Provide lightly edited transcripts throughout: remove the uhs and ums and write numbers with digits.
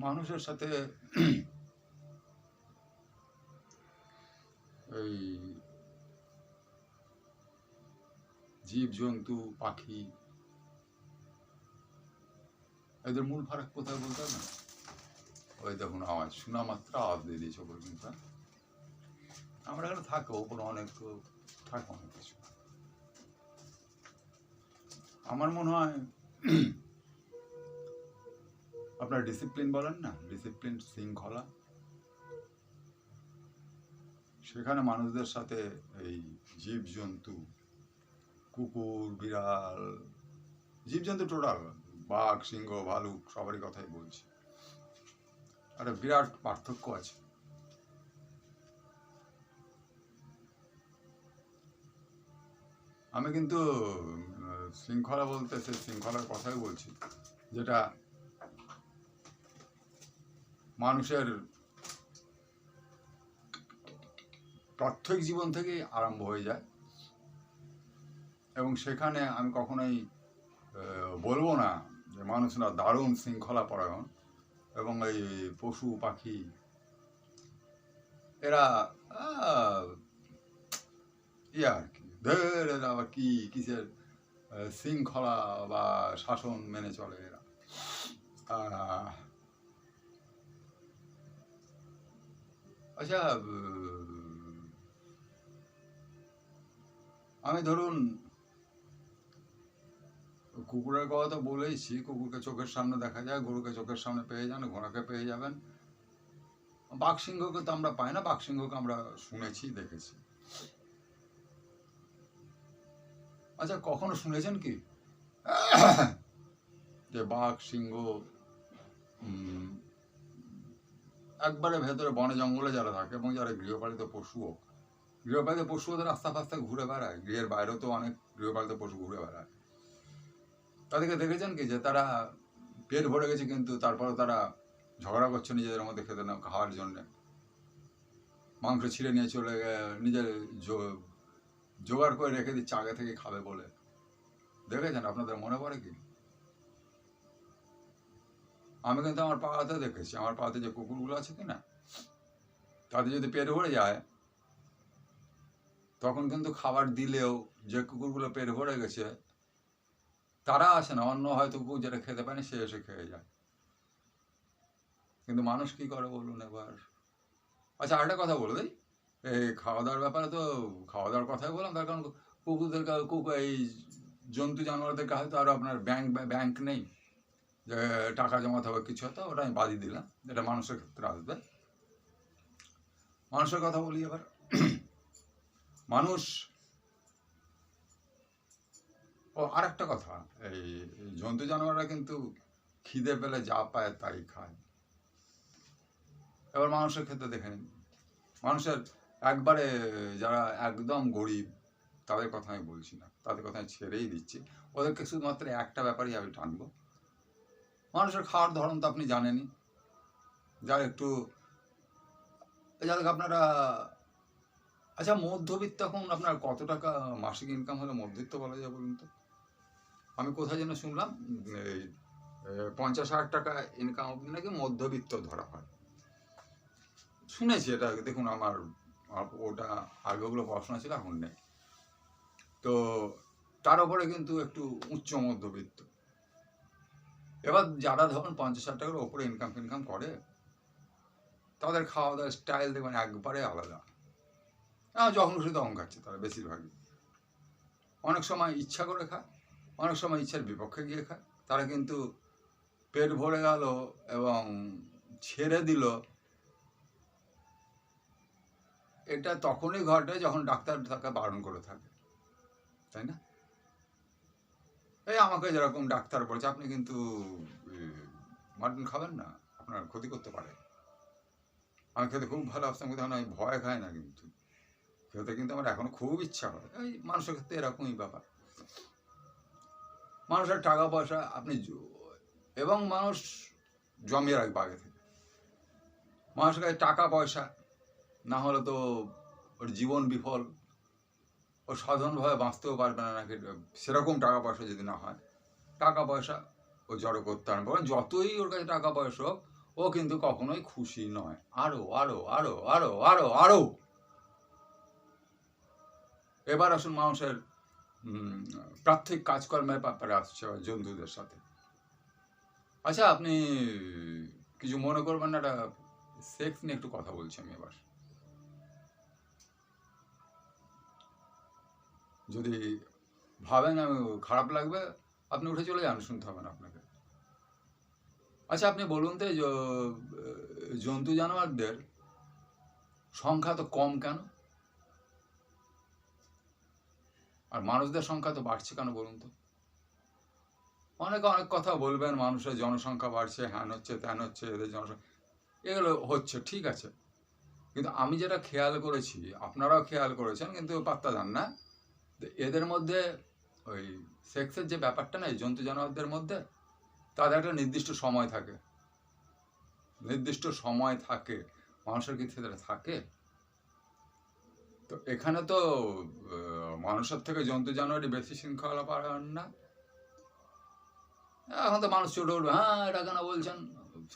মানুষের সাথে এই জীবজন্তু পাখি এদের মূল ফারাক কোথায় বলতে হবে না? ওই দেখুন আওয়াজ শোনা মাত্র আওয়াজ দিয়ে দিয়েছে ওপর, কিন্তু আমরা এখানে থাকো ওপরে অনেক থাকে অনেক কিছু। আমার মনে হয় আপনার ডিসিপ্লিন বলেন না, ডিসিপ্লিন শৃঙ্খলা, সেখানে মানুষদের সাথে এই জীবজন্তু কুকুর বিড়াল জীবজন্তু টোটাল বাঘ সিংহ ভালুক সবারই কথাই বলছি, একটা বিরাট পার্থক্য আছে। আমি কিন্তু শৃঙ্খলা বলতে সেই শৃঙ্খলার কথাই বলছি যেটা মানুষের প্রাত্যহিক জীবন থেকেই আরম্ভ হয়ে যায়, এবং সেখানে আমি কখনোই বলবো না যে মানুষরা দারুণ শৃঙ্খলা পরায়ণ, এবং এই পশু পাখি এরা ইয়ে আর কি এরা আবার কি কিসের শৃঙ্খলা বা শাসন মেনে চলে এরা। আচ্ছা, আমি ধরুন কুকুরের কথা তো বলেইছি, কুকুরকে চোখের সামনে দেখা যায়, গরুকে চোখের সামনে পেয়ে যান, ঘোড়াকে পেয়ে যাবেন। বাঘ সিংহকে তো আমরা পাই না, বাঘ সিংহকে আমরা শুনেছি দেখেছি। আচ্ছা, কখনো শুনেছেন কি যে বাঘ সিংহ একবারে ভেতরে বনে জঙ্গলে যারা থাকে এবং যারা গৃহপালিত পশুও, গৃহপালিত পশু ওদের রাস্তা ফাস্তা ঘুরে বেড়ায়, গৃহের বাইরেও তো অনেক গৃহপালিত পশু ঘুরে বেড়ায়, তাদেরকে দেখেছেন কি যে তারা পেট ভরে গেছে কিন্তু তারপরে তারা ঝগড়া করছে নিজেদের মধ্যে খেতে না খাওয়ার জন্যে, মাংস ছিঁড়ে নিয়ে চলে নিজের জোগাড় করে রেখে দিচ্ছে আগে থেকে খাবে বলে, দেখেছেন? আপনাদের মনে পড়ে কি? আমি কিন্তু আমার পাড়াতে দেখেছি, আমার পাড়াতে যে কুকুরগুলো আছে কিনা তাদের যদি পেট ভরে যায় তখন কিন্তু খাবার দিলেও যে কুকুরগুলো পেট ভরে গেছে তারা আসে না, অন্য হয়তো কুকুর যেটা খেতে পায়নি সে এসে খেয়ে যায়। কিন্তু মানুষ কি করে বলুন এবার? আচ্ছা, আরেকটা কথা বলে দিই, এই খাওয়া দাওয়ার ব্যাপারে তো খাওয়া দাওয়ার কথাই বললাম, তার কারণ কুকুরদের এই জন্তু জানোয়ারদের কাছে তো আরও আপনার ব্যাংক নেই যে টাকা জমাতে হবে কিছু হতো, ওটা আমি বাদই দিলাম, এটা মানুষের ক্ষেত্রে আসবে। মানুষের কথা বলি এবার। মানুষ আর একটা কথা, এই জন্তু জানোয়াররা কিন্তু খিদে পেলে যা পায় তাই খায়। এবার মানুষের ক্ষেত্রে দেখে নিন, মানুষের একবারে যারা একদম গরিব তাদের কথা আমি বলছি না, তাদের কথা আমি ছেড়েই দিচ্ছি, ওদেরকে শুধুমাত্র একটা ব্যাপারেই আমি টানবো। মানুষের খাওয়ার ধরন তো আপনি জানেনই, যারা একটু যাদের আপনারা, আচ্ছা মধ্যবিত্ত এখন আপনার কত টাকা মাসিক ইনকাম হলে মধ্যবিত্ত বলা যায় বলুন তো? আমি কোথায় যেন শুনলাম 50,000 টাকা ইনকাম অবধি নাকি মধ্যবিত্ত ধরা হয়, শুনেছি এটা। দেখুন আমার ওটা আগে ওগুলো পড়াশোনা ছিল, এখন নেই। তো তার উপরে কিন্তু একটু উচ্চ মধ্যবিত্ত। এবার যারা ধরুন 50,000 টাকার ওপরে ইনকাম করে তাদের খাওয়া দাওয়ার স্টাইল দেখবেন একবারে আলাদা। যখন খুশি তখন খাচ্ছে তারা বেশিরভাগই, অনেক সময় ইচ্ছা করে খায়, অনেক সময় ইচ্ছার বিপক্ষে গিয়ে খায়। তারা কিন্তু পেট ভরে গেল এবং ছেড়ে দিল, এটা তখনই ঘটে যখন ডাক্তার তাকে বারণ করে থাকে, তাই না? এই আমাকে যেরকম ডাক্তার বলছে আপনি কিন্তু মাটন খাবেন না, আপনার ক্ষতি করতে পারে। আমি খেতে খুব ভালো আসতাম কিন্তু আমি ভয় খাই না, কিন্তু খেতে কিন্তু আমার এখনো খুব ইচ্ছা হয়। এই মানুষের ক্ষেত্রে এরকমই ব্যাপার। মানুষের টাকা পয়সা আপনি এবং মানুষ জমিয়ে রাখবে আগে থেকে, মানুষের কাছে টাকা পয়সা না হলে তো ওর জীবন বিফল, ও সাধারণভাবে বাঁচতেও পারবে না, নাকি সেরকম টাকা পয়সা যদি না হয়, টাকা পয়সা ও জড়ো করতে পারবে। যতই ওর কাছে টাকা পয়সা হোক, ও কিন্তু কখনোই খুশি নয়। আরো আরো আরো আরো আরো আরো। এবার আসুন মানুষের প্রাথমিক কাজকর্মের ব্যাপারে আসছে জন্তুদের সাথে। আচ্ছা, আপনি কিছু মনে করবেন না, একটা সেক্স নিয়ে একটু কথা বলছি আমি এবার। যদি ভাবেন আমি খারাপ লাগবে, আপনি উঠে চলে যান, শুনতে হবে না আপনাকে। আচ্ছা, আপনি বলুন তো, জন্তু জানোয়ারদের সংখ্যা তো কম কেন, আর মানুষদের সংখ্যা তো বাড়ছে কেন বলুন তো? অনেকে অনেক কথা বলবেন, মানুষের জনসংখ্যা বাড়ছে, হ্যান হচ্ছে ত্যান হচ্ছে, এদের জনসংখ্যা, এগুলো হচ্ছে ঠিক আছে, কিন্তু আমি যেটা খেয়াল করেছি, আপনারাও খেয়াল করেছেন কিন্তু পাত্তা দেন না, এদের মধ্যে ওই সেক্সের যে ব্যাপারটা না, এই জন্তু জানোয়ারদের মধ্যে তাদের একটা নির্দিষ্ট সময় থাকে, নির্দিষ্ট সময় থাকে। মানুষের কি সেটা থাকে? তো এখানে তো মানুষের থেকে জন্তু জানোয়ারই বেশি শৃঙ্খলা পালন না। এখন তো মানুষ ছোট উঠবে, হ্যাঁ এটা কেন বলছেন,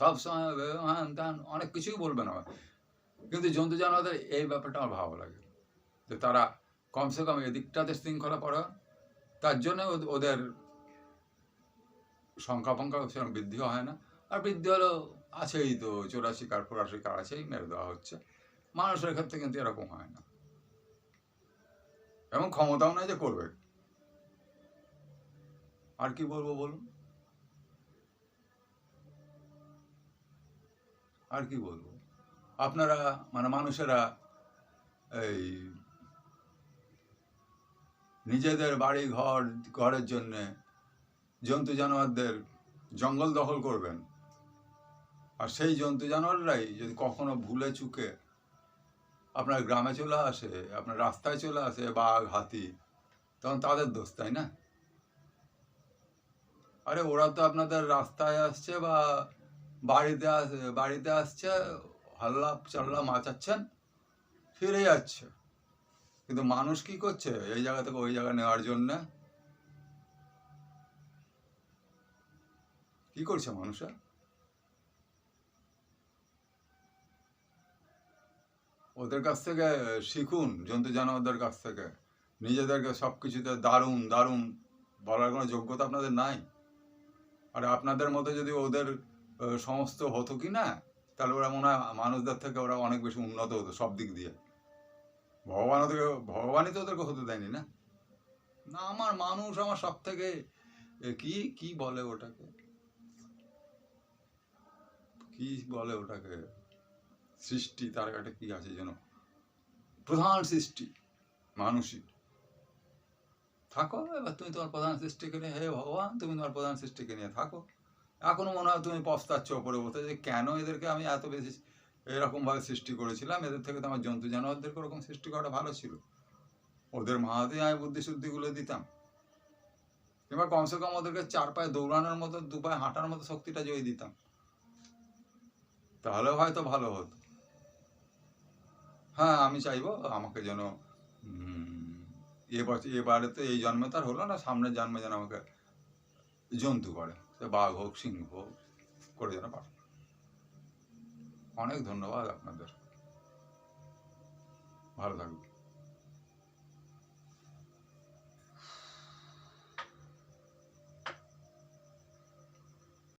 সবসময় হ্যাঁ ত্যান অনেক কিছুই বলবেন আমার, কিন্তু জন্তু জানোয়ারদের এই ব্যাপারটা আমার ভালো লাগে, যে তারা কমসে কম এদিকটাতে শৃঙ্খলা পড়া, তার জন্য ওদের সংখ্যা ফংখ্যা সেরকম বৃদ্ধিও হয় না। আর বৃদ্ধি হলেও আছেই তো, চোরা শিকার ফোরা শিকার আছেই, মেরে দেওয়া হচ্ছে। মানুষের ক্ষেত্রে কিন্তু এরকম হয় না, এবং ক্ষমতাও নাই যে করবে। আর কি বলবো বলুন, আর কি বলবো? আপনারা মানে মানুষেরা এই নিজেদের বাড়ি ঘরের জন্যে জন্তু জানোয়ারদের জঙ্গল দখল করবেন, আর সেই জন্তু জানোয়াররাই যদি কখনো ভুলে চুকে আপনার গ্রামে চলে আসে, আপনার রাস্তায় চলে আসে, বাঘ হাতি, তখন তাদের দোষ, তাই না? আরে ওরা তো আপনাদের রাস্তায় আসছে বা বাড়িতে আসছে, হাল্লা চাল্লা মাচাচ্ছেন, ফিরে যাচ্ছে, কিন্তু মানুষ কি করছে, এই জায়গা থেকে ওই জায়গা নেওয়ার জন্য কি করছে মানুষরা? ওদের কাছ থেকে শিখুন, জন্তু জানোয়ারদের কাছ থেকে। নিজেদেরকে সব কিছুতে দারুণ দারুণ বলার কোনো যোগ্যতা আপনাদের নাই। আর আপনাদের মতো যদি ওদের সমস্ত হতো কি না, তাহলে ওরা মনে হয় মানুষদের থেকে ওরা অনেক বেশি উন্নত হতো সব দিক দিয়ে। ভগবানই তো ওদেরকে হতে দেয়নি না। না, আমার মানুষ আমার সব থেকে কি কি বলে ওটাকে, কি বলে ওটাকে, সৃষ্টি, তার একটা কি আছে যেন, প্রধান সৃষ্টি মানুষই। থাকো এবার তুমি তোমার প্রধান সৃষ্টিকে নিয়ে, হে ভগবান তুমি তোমার প্রধান সৃষ্টিকে নিয়ে থাকো। এখনো মনে হয় তুমি পস্তাচ্ছ ওপরে বলতে, যে কেন এদেরকে আমি এত বেশি এরকমভাবে সৃষ্টি করেছিলাম, এদের থেকে তো আমার জন্তু জানোয়ারদেরকে ওরকম সৃষ্টি করাটা ভালো ছিল, ওদের মাহাতেই আমি বুদ্ধি শুদ্ধিগুলো দিতাম, কিংবা কমসে কম ওদেরকে 4 পায়ে দৌড়ানোর মতো, 2 পায়ে হাঁটার মতো শক্তিটা যদি দিতাম, তাহলে হয়তো ভালো হতো। হ্যাঁ, আমি চাইবো আমাকে যেন এবারে তো এই জন্মে তার হলো না, সামনের জন্মে যেন আমাকে জন্তু করে, সে বাঘ হোক সিংহ হোক, করে যেন পারে। অনেক ধন্যবাদ আপনাদের, ভালো থাকবেন।